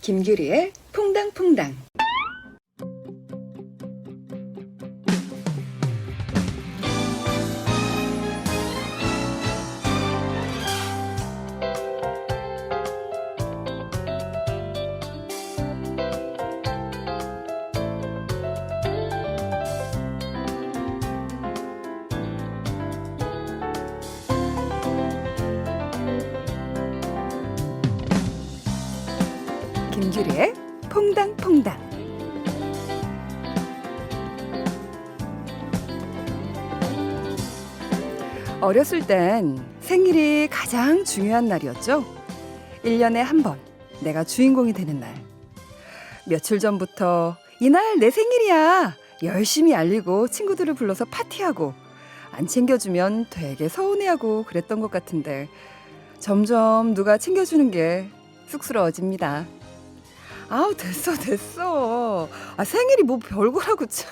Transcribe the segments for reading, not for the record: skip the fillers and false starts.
김규리의 퐁당퐁당. 김규리의 퐁당퐁당. 어렸을 땐 생일이 가장 중요한 날이었죠. 1년에 한 번 내가 주인공이 되는 날. 며칠 전부터 이날 내 생일이야 열심히 알리고 친구들을 불러서 파티하고 안 챙겨주면 되게 서운해하고 그랬던 것 같은데 점점 누가 챙겨주는 게 쑥스러워집니다. 아우 됐어. 생일이 뭐 별거라고 참.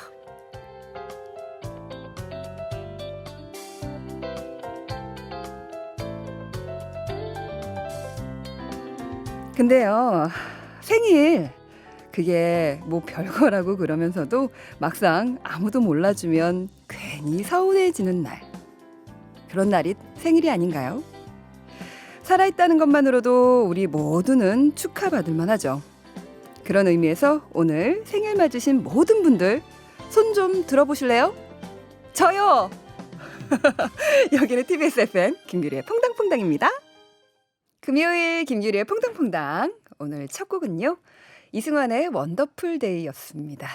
근데요, 생일 그게 뭐 별거라고 그러면서도 막상 아무도 몰라주면 괜히 서운해지는 날. 그런 날이 생일이 아닌가요? 살아있다는 것만으로도 우리 모두는 축하받을 만하죠. 그런 의미에서 오늘 생일 맞으신 모든 분들 손 좀 들어보실래요? 저요! 여기는 TBS FM 김규리의 퐁당퐁당입니다. 금요일 김규리의 퐁당퐁당. 오늘 첫 곡은요, 이승환의 원더풀 데이였습니다.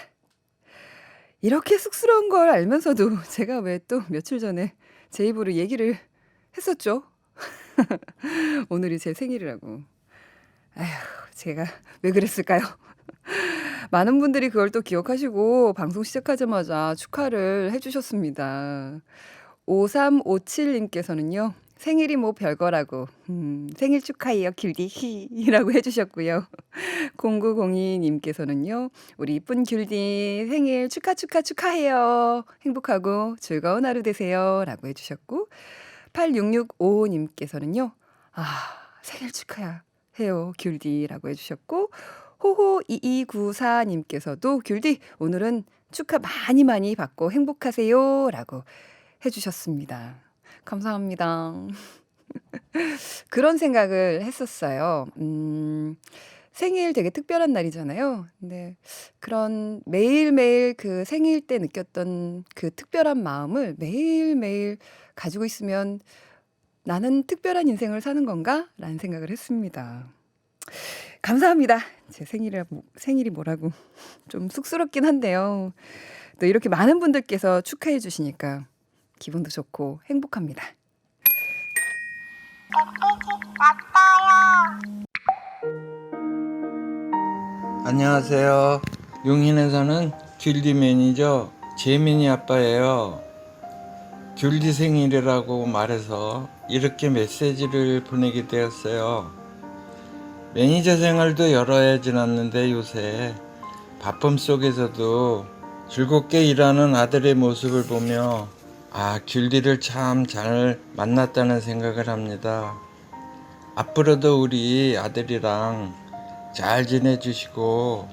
이렇게 쑥스러운 걸 알면서도 제가 왜 또 며칠 전에 제 입으로 얘기를 했었죠? 오늘이 제 생일이라고. 아휴, 제가 왜 그랬을까요? 많은 분들이 그걸 또 기억하시고 방송 시작하자마자 축하를 해주셨습니다. 5357님께서는요. 생일이 뭐 별거라고 생일 축하해요 귤디라고 해주셨고요. 0902님께서는요. 우리 이쁜 귤디 생일 축하해요. 행복하고 즐거운 하루 되세요 라고 해주셨고, 8665님께서는요. 생일 축하해요 귤디라고 해주셨고, 호호 2294님께서도 귤디 오늘은 축하 많이 받고 행복하세요 라고 해주셨습니다. 감사합니다. 그런 생각을 했었어요. 생일 되게 특별한 날이잖아요. 근데 그런 매일매일 그 생일 때 느꼈던 그 특별한 마음을 매일매일 가지고 있으면 나는 특별한 인생을 사는 건가? 라는 생각을 했습니다. 감사합니다. 제 생일이 뭐라고 좀 쑥스럽긴 한데요. 또 이렇게 많은 분들께서 축하해 주시니까 기분도 좋고 행복합니다. 안녕하세요. 용인에 사는 귤디 매니저 재민이 아빠예요. 귤디 생일이라고 말해서 이렇게 메시지를 보내게 되었어요. 매니저 생활도 여러 해 지났는데 요새 바쁨 속에서도 즐겁게 일하는 아들의 모습을 보며 귤디를 참 잘 만났다는 생각을 합니다. 앞으로도 우리 아들이랑 잘 지내주시고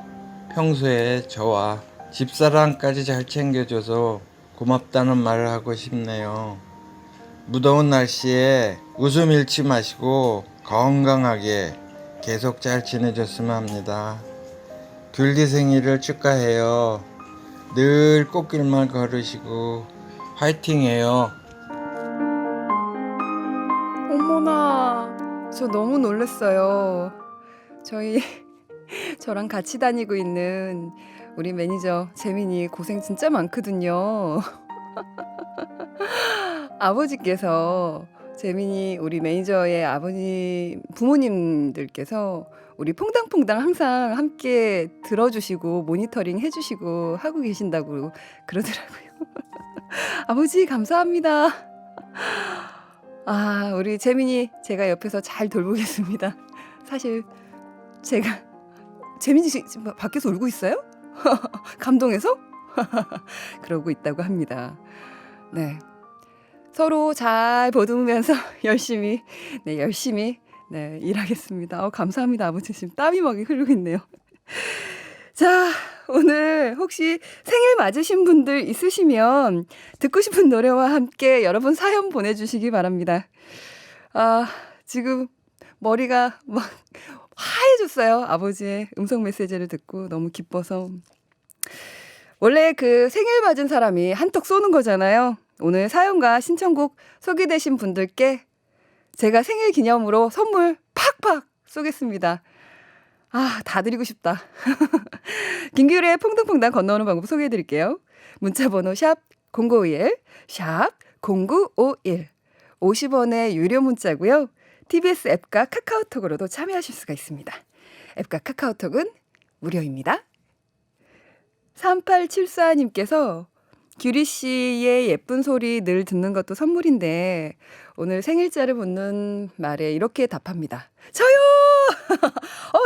평소에 저와 집사람까지 잘 챙겨줘서 고맙다는 말을 하고 싶네요. 무더운 날씨에 웃음 잃지 마시고 건강하게 계속 잘 지내줬으면 합니다. 귤디 생일을 축하해요. 늘 꽃길만 걸으시고 화이팅해요. 어머나, 저 너무 놀랐어요. 저랑 같이 다니고 있는 우리 매니저 재민이 고생 진짜 많거든요. 아버지께서, 재민이 우리 매니저의 아버지 부모님들께서 우리 퐁당퐁당 항상 함께 들어주시고 모니터링 해주시고 하고 계신다고 그러더라고요. 아버지 감사합니다. 우리 재민이 제가 옆에서 잘 돌보겠습니다. 사실 재민이 지금 밖에서 울고 있어요? 감동해서? 그러고 있다고 합니다. 네. 서로 잘 보듬으면서 열심히 네, 일하겠습니다. 감사합니다, 아버지. 지금 땀이 막 흐르고 있네요. 자, 오늘 혹시 생일 맞으신 분들 있으시면 듣고 싶은 노래와 함께 여러분 사연 보내주시기 바랍니다. 지금 머리가 막 하얘졌어요. 아버지의 음성 메시지를 듣고 너무 기뻐서. 원래 그 생일 맞은 사람이 한턱 쏘는 거잖아요. 오늘 사연과 신청곡 소개되신 분들께 제가 생일 기념으로 선물 팍팍 쏘겠습니다. 다 드리고 싶다. 김규리의 퐁당퐁당 건너오는 방법 소개해드릴게요. 문자번호 샵 0951, 샵 0951. 50원의 유료 문자고요. TBS 앱과 카카오톡으로도 참여하실 수가 있습니다. 앱과 카카오톡은 무료입니다. 3874님께서 규리 씨의 예쁜 소리 늘 듣는 것도 선물인데 오늘 생일자를 묻는 말에 이렇게 답합니다. 저요!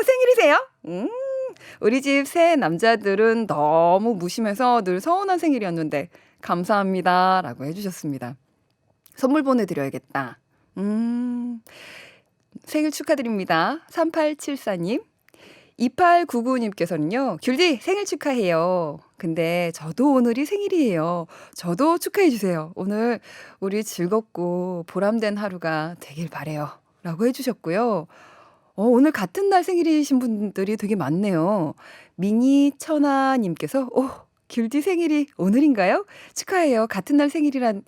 생일이세요? 우리 집 새 남자들은 너무 무심해서 늘 서운한 생일이었는데 감사합니다 라고 해주셨습니다. 선물 보내드려야겠다. 생일 축하드립니다. 3874님. 2899님께서는요. 귤디 생일 축하해요. 근데 저도 오늘이 생일이에요. 저도 축하해 주세요. 오늘 우리 즐겁고 보람된 하루가 되길 바래요. 라고 해주셨고요. 오늘 같은 날 생일이신 분들이 되게 많네요. 미니 천하님께서 귤디 생일이 오늘인가요? 축하해요. 같은 날 생일이라니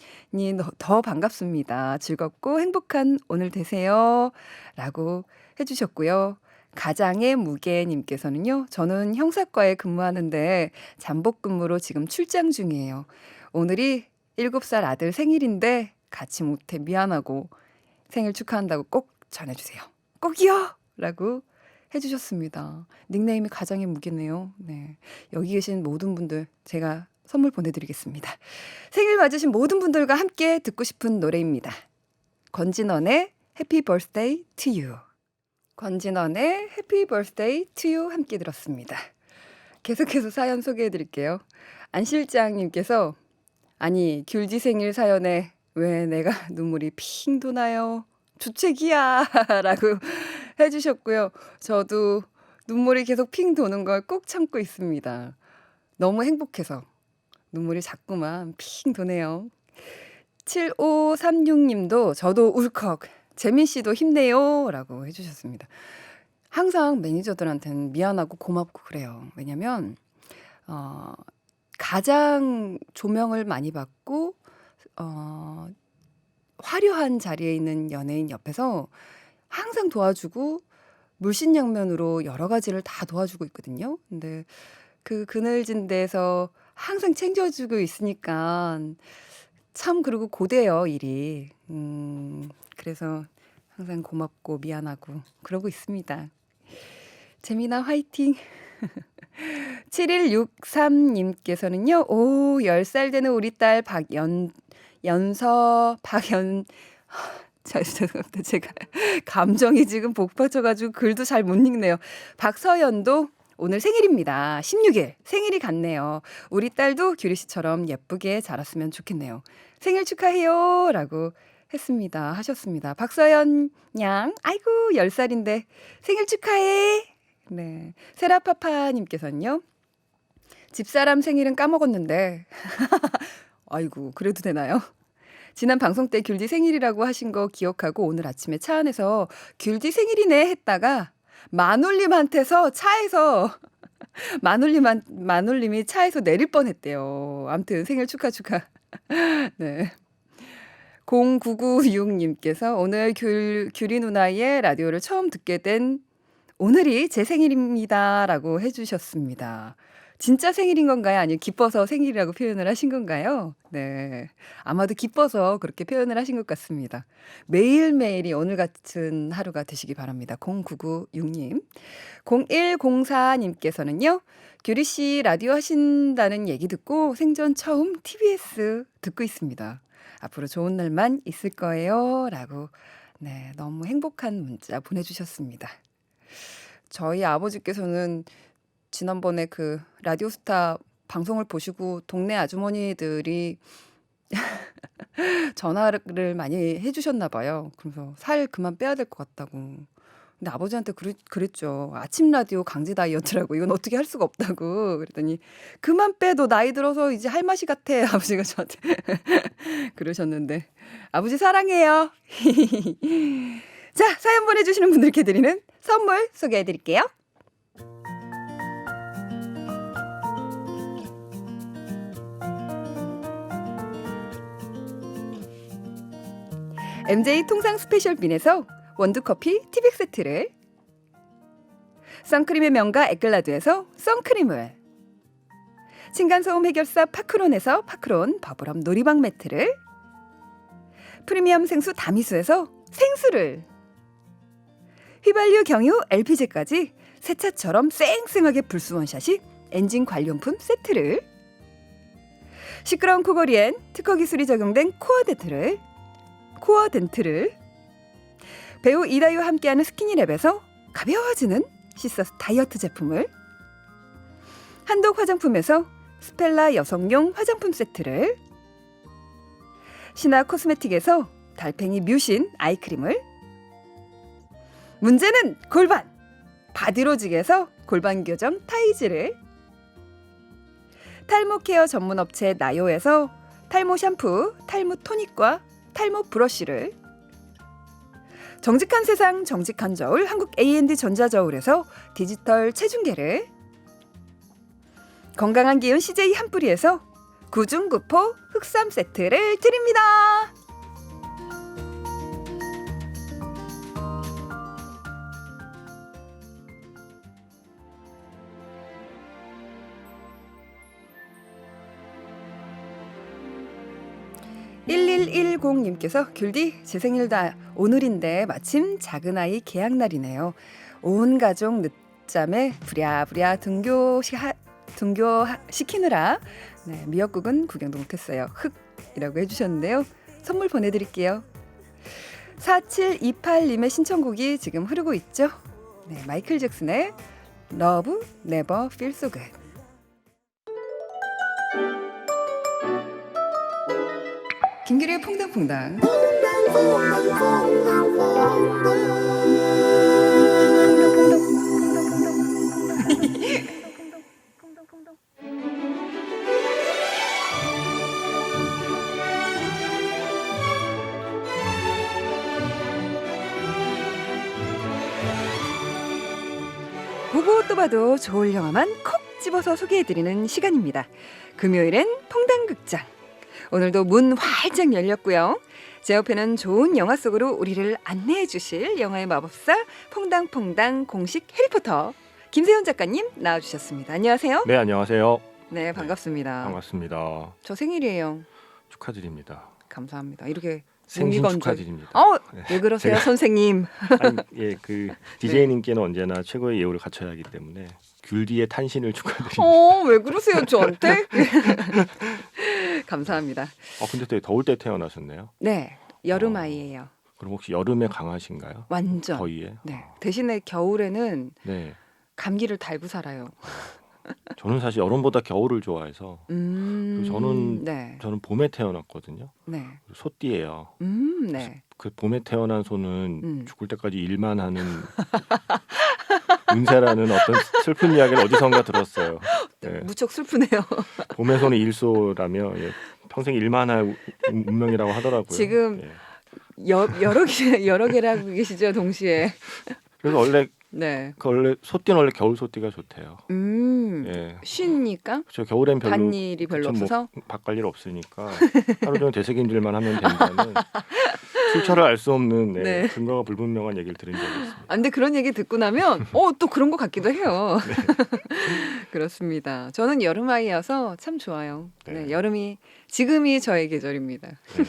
더 반갑습니다. 즐겁고 행복한 오늘 되세요. 라고 해주셨고요. 가장의 무게님께서는요. 저는 형사과에 근무하는데 잠복 근무로 지금 출장 중이에요. 오늘이 7살 아들 생일인데 같이 못해 미안하고 생일 축하한다고 꼭 전해주세요. 꼭이요! 라고 해주셨습니다. 닉네임이 가장의 무게네요. 네, 여기 계신 모든 분들 제가 선물 보내드리겠습니다. 생일 맞으신 모든 분들과 함께 듣고 싶은 노래입니다. 권진원의 Happy Birthday to You. 권진원의 Happy Birthday to You 함께 들었습니다. 계속해서 사연 소개해드릴게요. 안 실장님께서 아니 귤지 생일 사연에 왜 내가 눈물이 핑 도나요? 주책이야 라고 해주셨고요. 저도 눈물이 계속 핑 도는 걸 꼭 참고 있습니다. 너무 행복해서 눈물이 자꾸만 핑 도네요. 7536님도 저도 울컥 재민씨도 힘내요 라고 해주셨습니다. 항상 매니저들한테는 미안하고 고맙고 그래요. 왜냐면 가장 조명을 많이 받고 화려한 자리에 있는 연예인 옆에서 항상 도와주고 물신양면으로 여러 가지를 다 도와주고 있거든요. 근데 그 그늘진 데서 항상 챙겨주고 있으니까 참 그리고 고돼요 일이. 그래서 항상 고맙고 미안하고 그러고 있습니다. 재미나 화이팅. 7163님께서는요. 10살 되는 우리 딸 죄송합니다. 제가 감정이 지금 복받쳐가지고 글도 잘 못 읽네요. 박서연도 오늘 생일입니다. 16일 생일이 같네요. 우리 딸도 규리 씨처럼 예쁘게 자랐으면 좋겠네요. 생일 축하해요 라고 했습니다. 하셨습니다. 박서연 양 아이고 10살인데 생일 축하해. 네, 세라파파님께서는요. 집사람 생일은 까먹었는데 아이고 그래도 되나요? 지난 방송 때 귤디 생일이라고 하신 거 기억하고 오늘 아침에 차 안에서 귤디 생일이네 했다가 마눌님한테서 차에서 마눌님이 차에서 내릴 뻔했대요. 아무튼 생일 축하. 네. 0996님께서 오늘 귤이 누나의 라디오를 처음 듣게 된 오늘이 제 생일입니다 라고 해주셨습니다. 진짜 생일인 건가요? 아니면 기뻐서 생일이라고 표현을 하신 건가요? 네, 아마도 기뻐서 그렇게 표현을 하신 것 같습니다. 매일매일이 오늘 같은 하루가 되시기 바랍니다. 0996님. 0104님께서는요. 규리 씨 라디오 하신다는 얘기 듣고 생전 처음 TBS 듣고 있습니다. 앞으로 좋은 날만 있을 거예요 라고 네, 너무 행복한 문자 보내주셨습니다. 저희 아버지께서는 지난번에 그 라디오스타 방송을 보시고 동네 아주머니들이 전화를 많이 해 주셨나 봐요. 그래서 살 그만 빼야 될 것 같다고. 근데 아버지한테 그랬죠. 아침 라디오 강제 다이어트라고 이건 어떻게 할 수가 없다고. 그랬더니 "그만 빼. 너 나이 들어서 이제 할맛이 같아." 아버지가 저한테 그러셨는데 아버지 사랑해요. 자, 사연 보내주시는 분들께 드리는 선물 소개해 드릴게요. MJ 통상 스페셜빈에서 원두커피 티백 세트를, 선크림의 명가 에클라드에서 선크림을, 층간소음 해결사 파크론에서 파크론 버블업 놀이방 매트를, 프리미엄 생수 다미수에서 생수를, 휘발유 경유 LPG까지 새 차처럼 쌩쌩하게 불수원샷이 엔진 관련품 세트를, 시끄러운 코골이엔 특허 기술이 적용된 코어 덴트를, 배우 이다유와 함께하는 스키니랩에서 가벼워지는 시서스 다이어트 제품을, 한독 화장품에서 스펠라 여성용 화장품 세트를, 신화 코스메틱에서 달팽이 뮤신 아이크림을, 문제는 골반 바디로직에서 골반 교정 타이즈를, 탈모 케어 전문 업체 나요에서 탈모 샴푸, 탈모 토닉과 탈모 브러쉬를, 정직한 세상 정직한 저울 한국 A&D 전자저울에서 디지털 체중계를, 건강한 기운 CJ 한뿌리에서 구중구포 흑삼 세트를 드립니다. (1110님께서) 귤디 제 생일다 오늘인데 마침 작은아이 개학날이네요. 온 가족 늦잠에 부랴부랴 등교시키느라 미역국은 구경도 못했어요. 흑이라고 해주셨는데요. 선물 보내드릴게요. 4728님의 신청곡이 지금 흐르고 있죠. 네, 마이클 잭슨의 Love Never Feels So Good. 김규리의 퐁당퐁당. 보고 또 봐도 좋을 영화만 콕 집어서 소개해드리는 시간입니다. 금요일엔 퐁당극장. 오늘도 문 활짝 열렸고요. 제 옆에는 좋은 영화 속으로 우리를 안내해 주실 영화의 마법사 퐁당퐁당 공식 해리포터 김세훈 작가님 나와주셨습니다. 안녕하세요. 네, 안녕하세요. 네, 반갑습니다. 반갑습니다. 저 생일이에요. 축하드립니다. 감사합니다. 이렇게 생신 무미건조. 축하드립니다. 네. 왜 그러세요, 제가- 선생님? 아니, 예, 그 DJ님께는 언제나 최고의 예우를 갖춰야 하기 때문에 귤디의 탄신을 축하드립니다. 왜 그러세요, 저한테? 감사합니다. 근데 되게 더울 때 태어나셨네요. 네, 여름 아이예요. 그럼 혹시 여름에 강하신가요? 완전. 더위에? 네. 대신에 겨울에는 네. 감기를 달고 살아요. 저는 사실 여름보다 겨울을 좋아해서 저는 네. 봄에 태어났거든요. 네. 소띠예요. 네. 그 봄에 태어난 소는 음. 죽을 때까지 일만 하는 운세라는 어떤 슬픈 이야기를 어디선가 들었어요. 네. 무척 슬프네요. 봄의 소는 일소라며 평생 일만 할 운명이라고 하더라고요. 지금 예. 여러 개를 하고 계시죠, 동시에. 그래서 원래 네. 소띠는 원래 겨울 소띠가 좋대요. 예. 쉬니까 저 겨울엔 별로 밭일이 별로 그쵸, 없어서. 바깥 일 없으니까 하루 종일 되새김질만 하면 된다는 출처를 알 수 없는 네. 근거가 불분명한 얘기를 들은 적이 있습니다. 근데 그런 얘기 듣고 나면 또 그런 것 같기도 해요. 그렇습니다. 저는 여름 아이여서 참 좋아요. 네. 네. 여름이 지금이 저의 계절입니다. 네.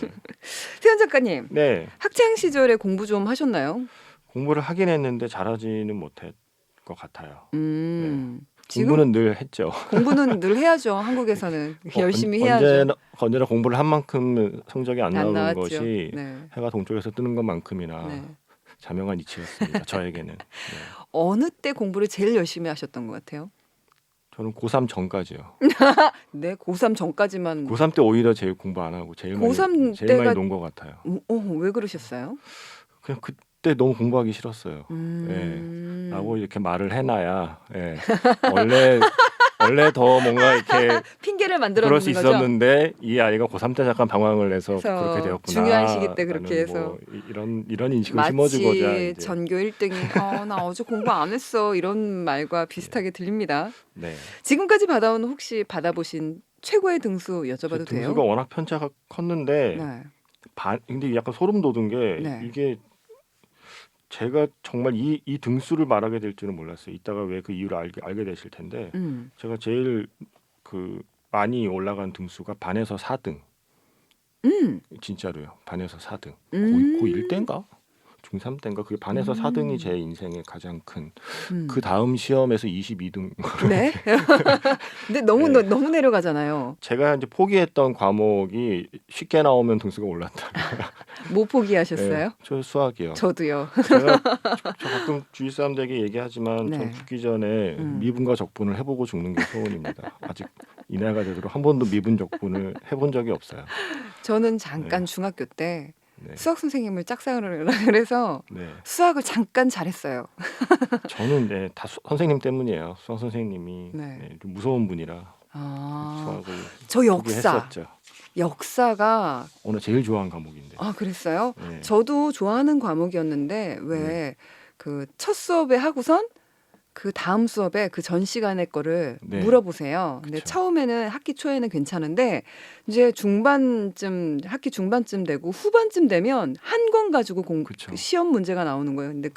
세훈 작가님, 네. 학창 시절에 공부 좀 하셨나요? 공부를 하긴 했는데 잘하지는 못할 것 같아요. 지금 공부는 늘 했죠. 공부는 늘 해야죠. 한국에서는 열심히 해야죠. 언제나 공부를 한 만큼 성적이 안 나오는 나왔죠. 것이 네. 해가 동쪽에서 뜨는 것만큼이나 네. 자명한 이치였습니다. 저에게는. 네. 어느 때 공부를 제일 열심히 하셨던 것 같아요? 저는 고3 전까지요. 네, 고3 전까지만. 고3 때 오히려 제일 공부 안 하고 제일 고3 제일 많이 때가 논 것 같아요. 왜 그러셨어요? 그냥 그때 너무 공부하기 싫었어요. 라고 이렇게 말을 해놔야 원래 더 뭔가 이렇게 핑계를 만들어 그럴 수 놓는 거죠. 있었는데 이 아이가 고3 때 잠깐 방황을 해서 그래서 그렇게 되었구나. 중요한 시기 때 그렇게 라는 해서. 이런 인식을 심어주고자 마치 이제. 전교 1등이 나 어제 공부 안 했어 이런 말과 비슷하게 들립니다. 네. 지금까지 받아온 혹시 받아보신 최고의 등수 여쭤봐도 돼요? 등수가 워낙 편차가 컸는데 네. 근데 약간 소름 돋은 게 네. 이게 제가 정말 이 등수를 말하게 될 줄은 몰랐어요. 이따가 왜 그 이유를 알게 되실 텐데 제가 제일 그 많이 올라간 등수가 반에서 4등. 진짜로요. 반에서 4등. 고1 때인가? 중3 때인가? 그게 반에서 4등이 제 인생의 가장 큰. 그 다음 시험에서 22등. 네. 근데 너무 네. 너무 내려가잖아요. 제가 이제 포기했던 과목이 쉽게 나오면 등수가 올랐다. 뭐 포기하셨어요? 저 수학이요. 저도요. 제가 저 가끔 주위 사람들에게 얘기하지만 네. 전 죽기 전에 미분과 적분을 해보고 죽는 게 소원입니다. 아직 이 나이가 되도록 한 번도 미분 적분을 해본 적이 없어요. 저는 잠깐 네. 중학교 때 네. 수학 선생님을 짝사랑을 해서 네. 수학을 잠깐 잘했어요. 저는 다 선생님 때문이에요. 수학 선생님이 네. 좀 무서운 분이라 아, 수학을 저 역사. 포기했었죠. 역사가 오늘 제일 좋아하는 과목인데. 그랬어요? 네. 저도 좋아하는 과목이었는데 왜 그 첫 수업에 하고선 그 다음 수업에 그 전 시간의 거를 네. 물어보세요. 근데 그쵸. 처음에는 학기 초에는 괜찮은데 이제 학기 중반쯤 되고 후반쯤 되면 한 권 가지고 그쵸. 시험 문제가 나오는 거예요. 근데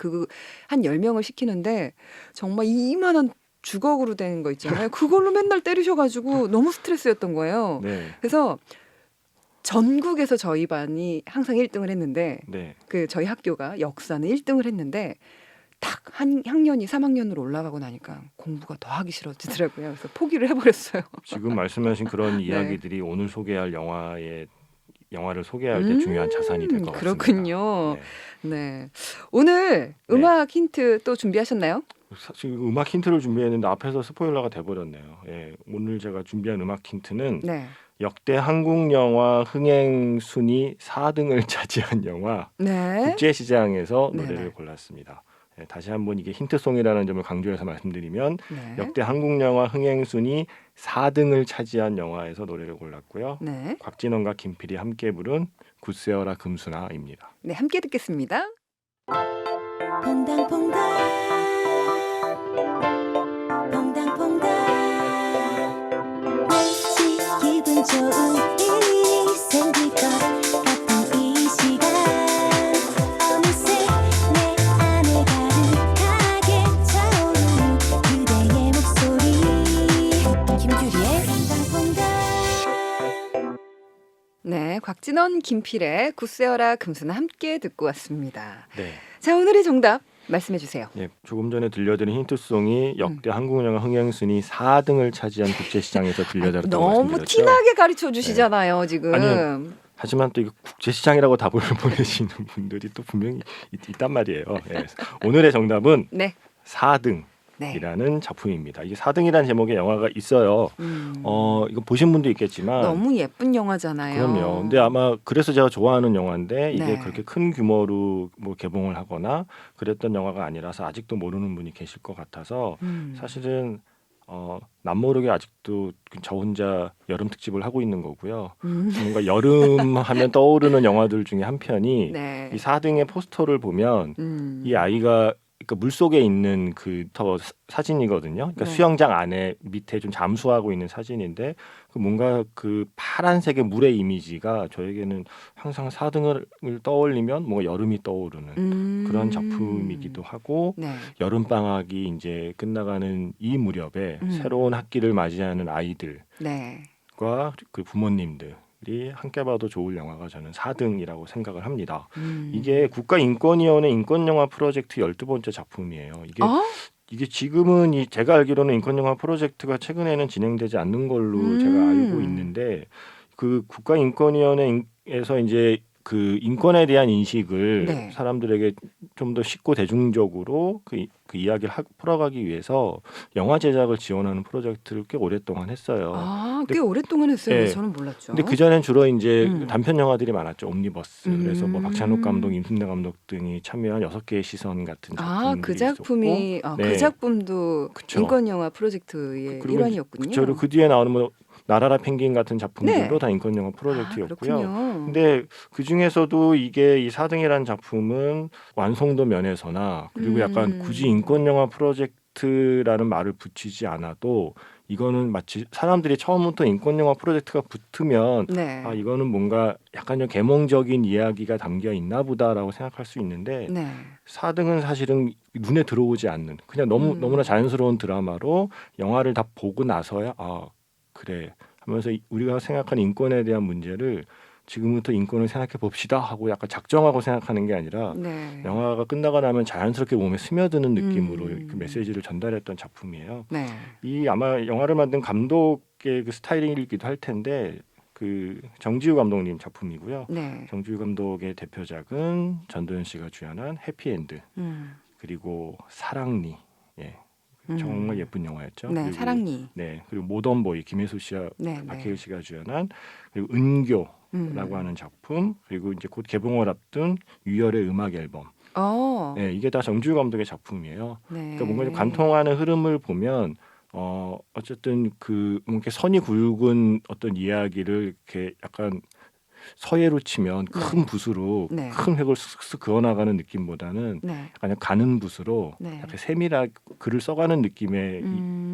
한 10명을 시키는데 정말 이만한 주걱으로 된 거 있잖아요. 그걸로 맨날 때리셔가지고 너무 스트레스였던 거예요. 네. 그래서 전국에서 저희 반이 항상 1등을 했는데 네. 그 저희 학교가 역사는 1등을 했는데 딱 한 학년이 3학년으로 올라가고 나니까 공부가 더 하기 싫어지더라고요. 그래서 포기를 해버렸어요. 지금 말씀하신 그런 네. 이야기들이 오늘 소개할 영화를 소개할 때 중요한 자산이 될 것 같습니다. 그렇군요. 네. 네. 오늘 음악 힌트 또 준비하셨나요? 지금 음악 힌트를 준비했는데 앞에서 스포일러가 돼버렸네요. 오늘 제가 준비한 음악 힌트는 네. 역대 한국 영화 흥행 순위 4등을 차지한 영화 네. 국제시장에서 네네. 노래를 골랐습니다. 다시 한번 이게 힌트송이라는 점을 강조해서 말씀드리면 네. 역대 한국 영화 흥행 순위 4등을 차지한 영화에서 노래를 골랐고요. 네. 곽진원과 김필이 함께 부른 굿세어라 금수나입니다. 네, 함께 듣겠습니다. 퐁당퐁당 퐁당퐁당 왠지 기분 좋은 일이 생길 것 같은 이 시간 어느새 내 안에 가득하게 차오르는 그대의 목소리 김규리의 퐁당퐁당 네, 곽진원, 김필의 굿세어라 금수나 함께 듣고 왔습니다. 네. 자, 오늘의 정답 말씀해 주세요. 조금 전에 들려드린 힌트송이 역대 한국 영화 흥행 순위 4등을 차지한 국제시장에서 들려드렸다고 너무 말씀드렸죠. 티나게 가르쳐 주시잖아요, 지금. 아니요. 하지만 또 이거 국제시장이라고 답을 보내시는 분들이 또 분명히 있단 말이에요. 오늘의 정답은 네. 4등. 네. 이라는 작품입니다. 이게 4등이라는 제목의 영화가 있어요. 이거 보신 분도 있겠지만 너무 예쁜 영화잖아요. 그럼요. 근데 아마 그래서 제가 좋아하는 영화인데 이게 네. 그렇게 큰 규모로 뭐 개봉을 하거나 그랬던 영화가 아니라서 아직도 모르는 분이 계실 것 같아서 사실은 남모르게 아직도 저 혼자 여름 특집을 하고 있는 거고요. 뭔가 여름 하면 떠오르는 영화들 중에 한 편이 네. 이 4등의 포스터를 보면 이 아이가 그러니까 물 속에 있는 그 사진이거든요. 그러니까 네. 수영장 안에 밑에 좀 잠수하고 있는 사진인데 뭔가 그 파란색의 물의 이미지가 저에게는 항상 4등을 떠올리면 뭔가 여름이 떠오르는 그런 작품이기도 하고 네. 여름 방학이 이제 끝나가는 이 무렵에 새로운 학기를 맞이하는 아이들과 네. 그 부모님들 이 함께 봐도 좋을 영화가 저는 4등이라고 생각을 합니다. 음. 이게 국가인권위원회 인권영화 프로젝트 12번째 작품이에요. 이게 지금은 제가 알기로는 인권영화 프로젝트가 최근에는 진행되지 않는 걸로 제가 알고 있는데 그 국가인권위원회에서 이제 그 인권에 대한 인식을 네. 사람들에게 좀 더 쉽고 대중적으로 그 그 이야기를 풀어가기 위해서 영화 제작을 지원하는 프로젝트를 꽤 오랫동안 했어요. 아, 꽤 오랫동안 했어요. 네. 저는 몰랐죠. 근데 그 전엔 주로 이제 음. 단편 영화들이 많았죠. 옴니버스. 그래서 뭐 음. 박찬욱 감독, 임순례 감독 등이 참여한 6개의 시선 같은 작품들이 그 작품이 있었고, 그 네. 작품도 그쵸. 인권 영화 프로젝트의 그리고 일환이었군요. 저를 그 뒤에 나오는 뭐 나라라 펭귄 같은 작품들도 네. 다 인권 영화 프로젝트였고요. 그렇군요. 근데 그 중에서도 이게 이 4등이라는 작품은 완성도 면에서나 그리고 약간 굳이 인권 영화 프로젝트라는 말을 붙이지 않아도 이거는 마치 사람들이 처음부터 인권 영화 프로젝트가 붙으면 네. 이거는 뭔가 약간 좀 계몽적인 이야기가 담겨 있나 보다라고 생각할 수 있는데 네. 4등은 사실은 눈에 들어오지 않는 그냥 너무나 자연스러운 드라마로 영화를 다 보고 나서야 그래 하면서 우리가 생각하는 인권에 대한 문제를 지금부터 인권을 생각해 봅시다 하고 약간 작정하고 생각하는 게 아니라 네. 영화가 끝나고 나면 자연스럽게 몸에 스며드는 느낌으로 그 메시지를 전달했던 작품이에요. 네. 이 아마 영화를 만든 감독의 그 스타일이기도 할 텐데 그 정지우 감독님 작품이고요. 네. 정지우 감독의 대표작은 전도연 씨가 주연한 해피엔드 음. 그리고 사랑니 정말 예쁜 영화였죠. 네, 그리고, 사랑니. 네, 그리고 모던보이 김혜수 씨와 네, 박해일 씨가 주연한 그리고 은교라고 하는 작품 그리고 이제 곧 개봉을 앞둔 유열의 음악 앨범. 네, 이게 다 정지우 감독의 작품이에요. 네. 그러니까 뭔가 좀 관통하는 흐름을 보면 어쨌든 그 뭔가 선이 굵은 어떤 이야기를 이렇게 약간 서예로 치면 큰 붓으로 네. 큰 획을 쓱쓱 그어나가는 느낌보다는 네. 약간 가는 붓으로 네. 약간 세밀하게 글을 써가는 느낌의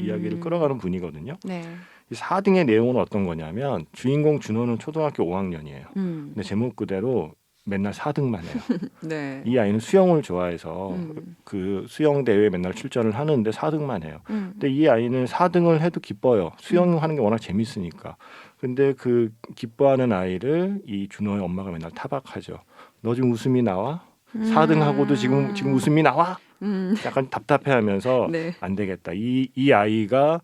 이야기를 끌어가는 분이거든요. 네. 이 4등의 내용은 어떤 거냐면 주인공 준호는 초등학교 5학년이에요. 근데 제목 그대로 맨날 4등만 해요. 네. 이 아이는 수영을 좋아해서 그 수영 대회에 맨날 출전을 하는데 4등만 해요. 근데 이 아이는 4등을 해도 기뻐요. 수영하는 게 워낙 재밌으니까. 근데 그 기뻐하는 아이를 이 준호의 엄마가 맨날 타박하죠. 너 지금 웃음이 나와? 4등하고도 지금 웃음이 나와? 약간 답답해하면서 네. 안 되겠다. 이 아이가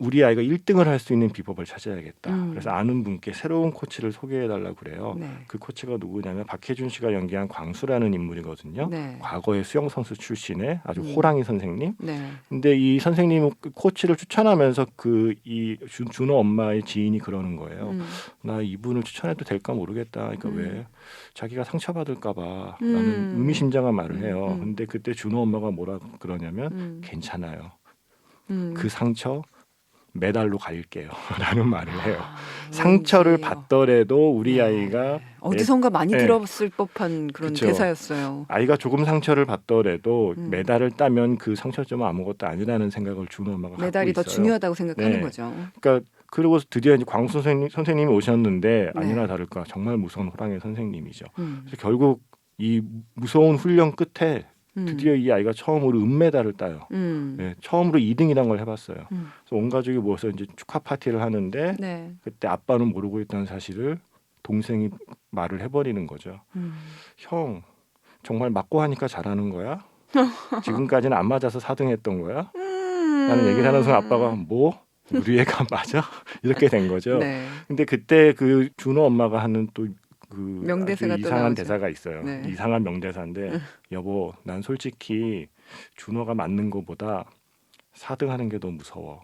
우리 아이가 1등을 할 수 있는 비법을 찾아야겠다. 그래서 아는 분께 새로운 코치를 소개해달라고 그래요. 네. 그 코치가 누구냐면 박해준 씨가 연기한 광수라는 인물이거든요. 네. 과거의 수영 선수 출신의 아주 호랑이 선생님. 네. 근데 이 선생님 그 코치를 추천하면서 그 이 준호 엄마의 지인이 그러는 거예요. 나 이분을 추천해도 될까 모르겠다. 그러니까 왜 자기가 상처받을까봐 라는 의미심장한 말을 해요. 근데 그때 준호 엄마가 뭐라 그러냐면 괜찮아요. 그 상처 메달로 갈게요. 라는 말을 해요. 상처를 왠지, 받더라도 우리 아이가 어디선가 많이 네. 들었을 법한 그런 그쵸. 대사였어요. 아이가 조금 상처를 받더라도 메달을 따면 그 상처점은 아무것도 아니라는 생각을 준호 엄마가 메달이 갖고 더 있어요. 중요하다고 생각하는 네. 거죠. 그러니까 그리고 드디어 이제 광수 선생님이 오셨는데 네. 아니나 다를까 정말 무서운 호랑이 선생님이죠. 음. 그래서 결국 이 무서운 훈련 끝에 드디어 이 아이가 처음으로 은메달을 따요. 네, 처음으로 2등이란 걸 해봤어요. 그래서 온 가족이 모여서 이제 축하 파티를 하는데 네. 그때 아빠는 모르고 있다는 사실을 동생이 말을 해버리는 거죠. 형 정말 맞고 하니까 잘하는 거야? 지금까지는 안 맞아서 4등했던 거야? 라는 얘기를 하는 순간 아빠가 뭐? 우리 애가 맞아? 이렇게 된 거죠. 네. 근데 그때 그 준호 엄마가 하는 또 그 명대사가 또 이상한 나오죠. 대사가 있어요. 네. 이상한 명대사인데 여보 난 솔직히 준호가 맞는 거보다 4등하는 게 더 무서워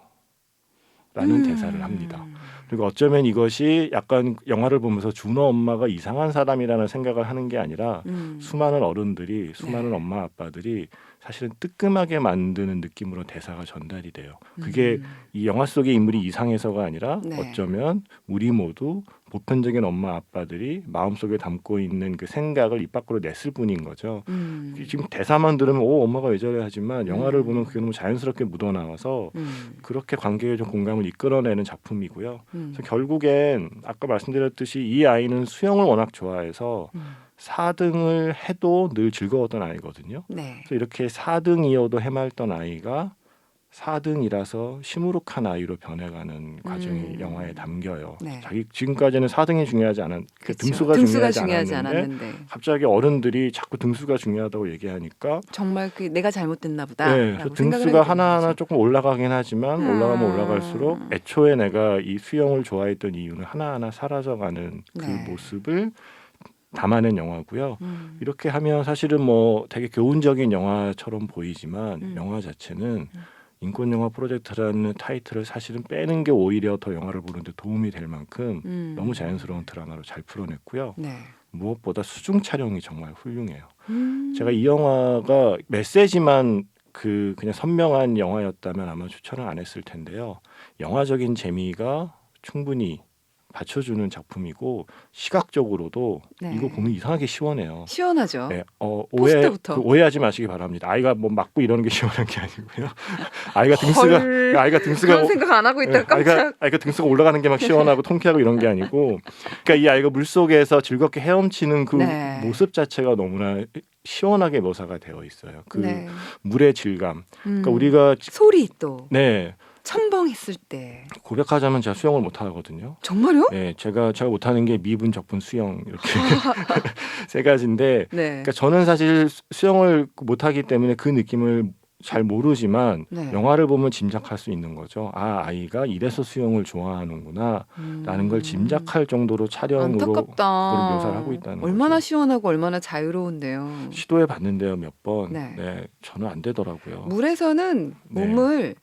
라는 대사를 합니다. 그리고 어쩌면 이것이 약간 영화를 보면서 준호 엄마가 이상한 사람이라는 생각을 하는 게 아니라 수많은 어른들이 수많은 네. 엄마 아빠들이 사실은 뜨끔하게 만드는 느낌으로 대사가 전달이 돼요. 그게 이 영화 속의 인물이 이상해서가 아니라 네. 어쩌면 우리 모두 보편적인 엄마 아빠들이 마음속에 담고 있는 그 생각을 입 밖으로 냈을 뿐인 거죠. 지금 대사만 들으면 엄마가 왜 저래 하지만 영화를 보면 그게 너무 자연스럽게 묻어나와서 그렇게 관계에 좀 공감을 이끌어내는 작품이고요. 그래서 결국엔 아까 말씀드렸듯이 이 아이는 수영을 워낙 좋아해서 4등을 해도 늘 즐거웠던 아이거든요. 네. 그래서 이렇게 4등이어도 해맑던 아이가 4등이라서 시무룩한 아이로 변해가는 과정이 영화에 담겨요. 네. 자기 지금까지는 4등이 중요하지 않은 그쵸. 등수가 중요하지 않았는데 갑자기 어른들이 자꾸 등수가 중요하다고 얘기하니까 정말 그 내가 잘못됐나 보다. 네, 그래서 등수가 하나하나 조금 올라가긴 하지만 올라가면 올라갈수록 애초에 내가 이 수영을 좋아했던 이유는 하나하나 사라져가는 그 네. 모습을 담아낸 영화고요. 이렇게 하면 사실은 뭐 되게 교훈적인 영화처럼 보이지만 영화 자체는 인권 영화 프로젝트라는 타이틀을 사실은 빼는 게 오히려 더 영화를 보는데 도움이 될 만큼 너무 자연스러운 드라마로 잘 풀어냈고요. 네. 무엇보다 수중 촬영이 정말 훌륭해요. 제가 이 영화가 메시지만 그냥 선명한 영화였다면 아마 추천을 안 했을 텐데요. 영화적인 재미가 충분히 받쳐주는 작품이고 시각적으로도 네. 이거 보면 이상하게 시원해요. 시원하죠. 네, 포스터부터. 오해하지 마시기 바랍니다. 아이가 뭐 맞고 이러는 게 시원한 게 아니고요. 아이가 등수가 그런 생각 안 하고 있다 깜짝. 아이가 등수가 올라가는 게 막 시원하고 통쾌하고 이런 게 아니고, 그러니까 이 아이가 물 속에서 즐겁게 헤엄치는 그 네. 모습 자체가 너무나 시원하게 묘사가 되어 있어요. 그 네. 물의 질감. 그러니까 우리가 소리 또 네. 첨벙했을 때 고백하자면 제가 수영을 못 하거든요. 정말요? 네, 제가 못 하는 게 미분, 적분, 수영 이렇게 세 가지인데, 네. 그러니까 저는 사실 수영을 못 하기 때문에 그 느낌을 잘 모르지만 네. 영화를 보면 짐작할 수 있는 거죠. 아, 아이가 이래서 수영을 좋아하는구나 라는 걸 짐작할 정도로 촬영으로 안타깝다. 그걸 묘사를 하고 있다는 얼마나 거죠. 시원하고 얼마나 자유로운데요. 시도해 봤는데요, 몇 번. 네. 네, 저는 안 되더라고요. 물에서는 네. 몸을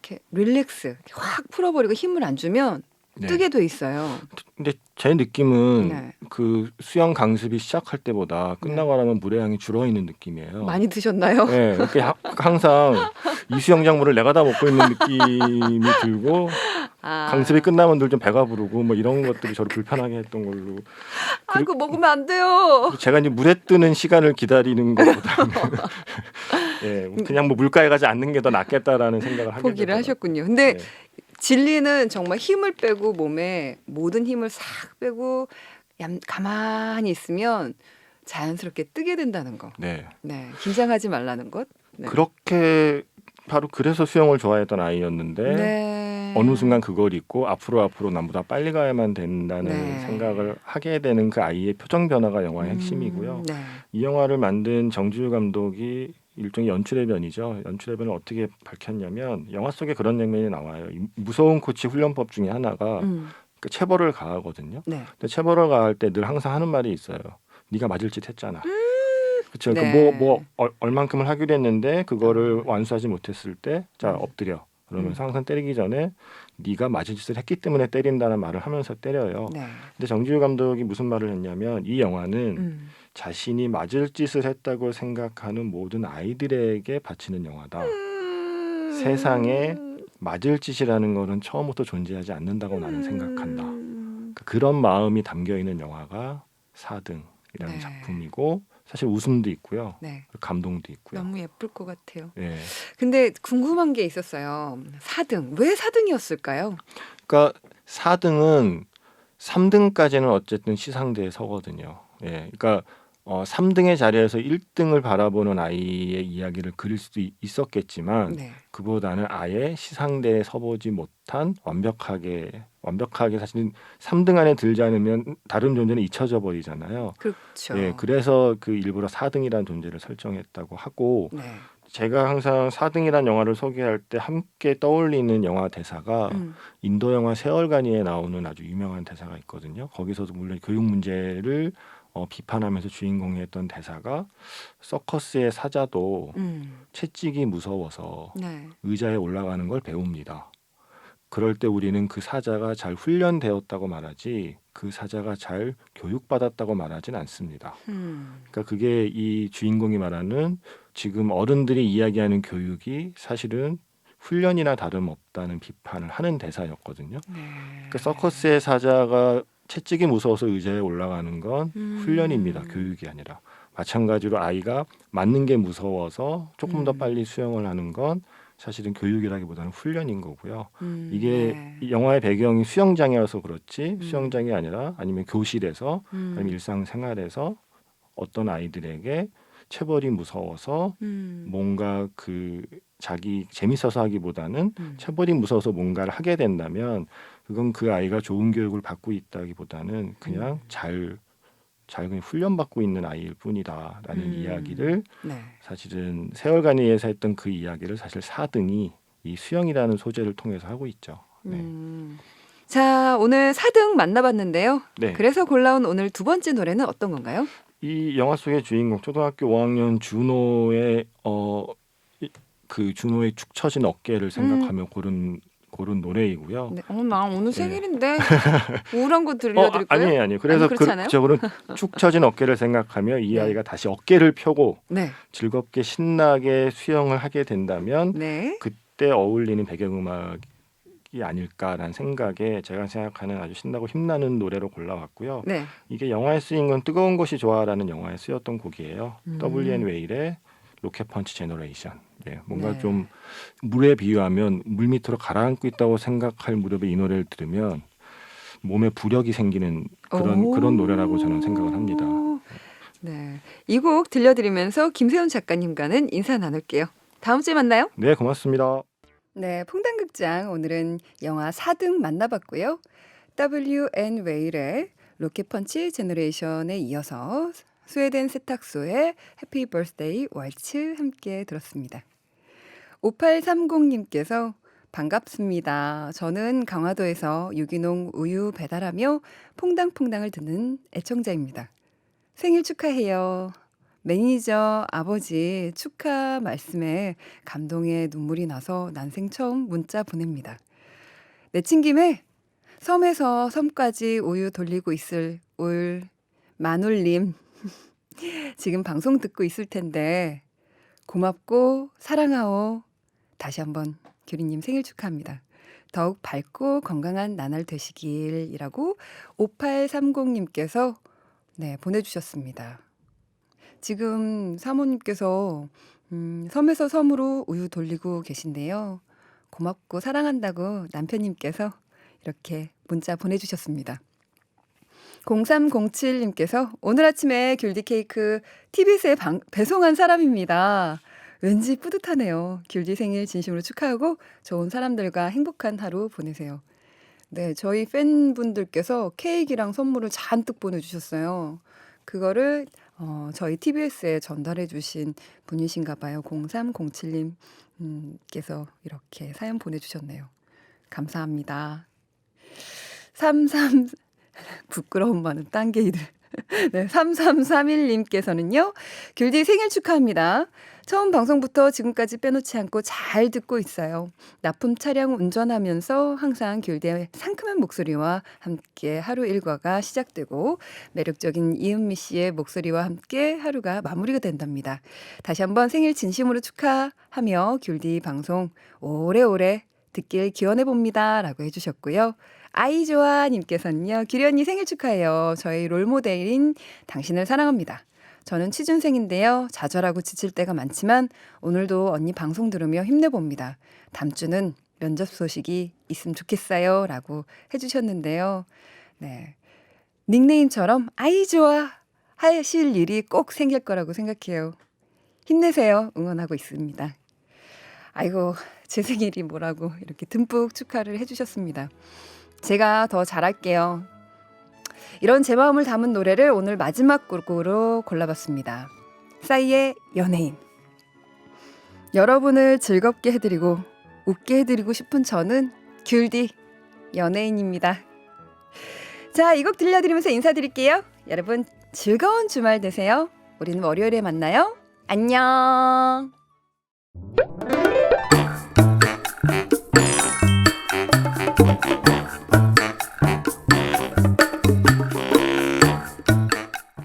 이렇게 릴렉스 이렇게 확 풀어버리고 힘을 안 주면 네. 뜨게 돼 있어요. 근데 제 느낌은 네. 그 수영 강습이 시작할 때보다 끝나고 나면 물의 양이 줄어 있는 느낌이에요. 많이 드셨나요? 네, 이렇게 항상 이 수영장물을 내가 다 먹고 있는 느낌이 들고 아. 강습이 끝나면 늘 좀 배가 부르고 뭐 이런 것들이 저를 불편하게 했던 걸로. 아, 그거 먹으면 안 돼요. 제가 이제 물에 뜨는 시간을 기다리는 것보다는 예, 그냥 뭐 물가에 가지 않는 게 더 낫겠다라는 생각을 하게 포기를 되더라고요. 하셨군요. 근데 네. 진리는 정말 힘을 빼고 몸에 모든 힘을 싹 빼고 가만히 있으면 자연스럽게 뜨게 된다는 거. 네. 네, 긴장하지 말라는 것. 네. 그렇게 바로 그래서 수영을 좋아했던 아이였는데 네. 어느 순간 그걸 잊고 앞으로 남보다 빨리 가야만 된다는 네. 생각을 하게 되는 그 아이의 표정 변화가 영화의 핵심이고요. 네. 이 영화를 만든 정지우 감독이 일종의 연출의 변이죠. 연출의 변을 어떻게 밝혔냐면 영화 속에 그런 장면이 나와요. 이 무서운 코치 훈련법 중에 하나가 그 체벌을 가하거든요. 네. 근데 체벌을 가할 때 늘 항상 하는 말이 있어요. 네가 맞을 짓 했잖아. 그렇죠. 네. 얼만큼을 하기로 했는데 그거를 완수하지 못했을 때 자 엎드려. 그러면서 항상 때리기 전에 네가 맞을 짓을 했기 때문에 때린다는 말을 하면서 때려요. 네. 근데 정지우 감독이 무슨 말을 했냐면 이 영화는 자신이 맞을 짓을 했다고 생각하는 모든 아이들에게 바치는 영화다. 세상에 맞을 짓이라는 거는 처음부터 존재하지 않는다고 나는 생각한다. 그런 마음이 담겨 있는 영화가 4등이라는 네. 작품이고 사실 웃음도 있고요. 네. 감동도 있고요. 너무 예쁠 것 같아요. 예. 근데 궁금한 게 있었어요. 4등. 왜 4등이었을까요? 그러니까 4등은 3등까지는 어쨌든 시상대에 서거든요. 예. 그러니까 3등의 자리에서 1등을 바라보는 아이의 이야기를 그릴 수도 있었겠지만 네. 그보다는 아예 시상대에 서보지 못한 완벽하게 사실은 3등 안에 들지 않으면 다른 존재는 잊혀져 버리잖아요. 그렇죠. 예, 그래서 그 일부러 4등이라는 존재를 설정했다고 하고 네. 제가 항상 4등이라는 영화를 소개할 때 함께 떠올리는 영화 대사가 인도 영화 세월간이에 나오는 아주 유명한 대사가 있거든요. 거기서도 물론 교육 문제를 비판하면서 주인공이 했던 대사가 서커스의 사자도 채찍이 무서워서 네. 의자에 올라가는 걸 배웁니다. 그럴 때 우리는 그 사자가 잘 훈련되었다고 말하지 그 사자가 잘 교육받았다고 말하진 않습니다. 그러니까 그게 이 주인공이 말하는 지금 어른들이 이야기하는 교육이 사실은 훈련이나 다름없다는 비판을 하는 대사였거든요. 네. 그러니까 서커스의 사자가 채찍이 무서워서 의자에 올라가는 건 훈련입니다. 교육이 아니라. 마찬가지로 아이가 맞는 게 무서워서 조금 더 빨리 수영을 하는 건 사실은 교육이라기보다는 훈련인 거고요. 이게 네. 영화의 배경이 수영장이라서 그렇지 수영장이 아니라 아니면 교실에서 아니면 일상생활에서 어떤 아이들에게 체벌이 무서워서 뭔가 그 자기 재밌어서 하기보다는 체벌이 무서워서 뭔가를 하게 된다면 그건 그 아이가 좋은 교육을 받고 있다기보다는 그냥 잘 그냥 훈련받고 있는 아이일 뿐이다라는 이야기를 네. 사실은 세월간이에서 했던 그 이야기를 사실 4등이 이 수영이라는 소재를 통해서 하고 있죠. 네. 자, 오늘 4등 만나봤는데요. 네. 그래서 골라온 오늘 두 번째 노래는 어떤 건가요? 이 영화 속의 주인공 초등학교 5학년 준호의 그 준호의 축 처진 어깨를 생각하며 고른 노래이고요. 네. 나 오늘 네. 생일인데 우울한 거 들려드릴까요? 아니에요. 그래서 그렇지 않아요? 그런 축 처진 어깨를 생각하며 이 네. 아이가 다시 어깨를 펴고 네. 즐겁게 신나게 수영을 하게 된다면 네. 그때 어울리는 배경음악이 아닐까라는 생각에 제가 생각하는 아주 신나고 힘나는 노래로 골라왔고요. 네. 이게 영화에 쓰인 건 뜨거운 것이 좋아라는 영화에 쓰였던 곡이에요. W.N. 웨일의 로켓 펀치 제너레이션. 예, 뭔가 네. 좀 물에 비유하면 물 밑으로 가라앉고 있다고 생각할 무렵에 이 노래를 들으면 몸에 부력이 생기는 그런 노래라고 저는 생각을 합니다. 네. 이 곡 들려드리면서 김세훈 작가님과는 인사 나눌게요. 다음 주에 만나요. 네, 고맙습니다. 네, 퐁당극장 오늘은 영화 4등 만나봤고요. W.N. 웨일의 로켓펀치 제너레이션에 이어서 스웨덴 세탁소의 해피 버스데이 왈츠 함께 들었습니다. 5830님께서 반갑습니다. 저는 강화도에서 유기농 우유 배달하며 퐁당퐁당을 듣는 애청자입니다. 생일 축하해요. 매니저 아버지 축하 말씀에 감동의 눈물이 나서 난생 처음 문자 보냅니다. 내친 김에 섬에서 섬까지 우유 돌리고 있을 올 마눌님 지금 방송 듣고 있을 텐데 고맙고 사랑하오. 다시 한번 규리님 생일 축하합니다. 더욱 밝고 건강한 나날 되시길이라고 5830님께서 네, 보내주셨습니다. 지금 사모님께서 섬에서 섬으로 우유 돌리고 계신데요. 고맙고 사랑한다고 남편님께서 이렇게 문자 보내주셨습니다. 0307님께서 오늘 아침에 귤디 케이크 TBS에 배송한 사람입니다. 왠지 뿌듯하네요. 귤디 생일 진심으로 축하하고 좋은 사람들과 행복한 하루 보내세요. 네, 저희 팬분들께서 케이크랑 선물을 잔뜩 보내주셨어요. 그거를 저희 TBS에 전달해 주신 분이신가 봐요. 0307님께서 이렇게 사연 보내주셨네요. 감사합니다. 33 부끄러운 많은 딴게이들. 네, 3331님께서는요. 귤디 생일 축하합니다. 처음 방송부터 지금까지 빼놓지 않고 잘 듣고 있어요. 납품 차량 운전하면서 항상 귤디의 상큼한 목소리와 함께 하루 일과가 시작되고 매력적인 이은미 씨의 목소리와 함께 하루가 마무리가 된답니다. 다시 한번 생일 진심으로 축하하며 귤디 방송 오래오래 듣길 기원해봅니다. 라고 해주셨고요. 아이좋아 님께서는요. 규리 언니 생일 축하해요. 저희 롤모델인 당신을 사랑합니다. 저는 취준생인데요. 좌절하고 지칠 때가 많지만 오늘도 언니 방송 들으며 힘내봅니다. 다음 주는 면접 소식이 있으면 좋겠어요. 라고 해주셨는데요. 네, 닉네임처럼 아이좋아 하실 일이 꼭 생길 거라고 생각해요. 힘내세요. 응원하고 있습니다. 아이고 제 생일이 뭐라고 이렇게 듬뿍 축하를 해주셨습니다. 제가 더 잘할게요. 이런 제 마음을 담은 노래를 오늘 마지막 곡으로 골라봤습니다. 싸이의 연예인. 여러분을 즐겁게 해드리고 웃게 해드리고 싶은 저는 귤디 연예인입니다. 자, 이 곡 들려드리면서 인사드릴게요. 여러분 즐거운 주말 되세요. 우리는 월요일에 만나요. 안녕.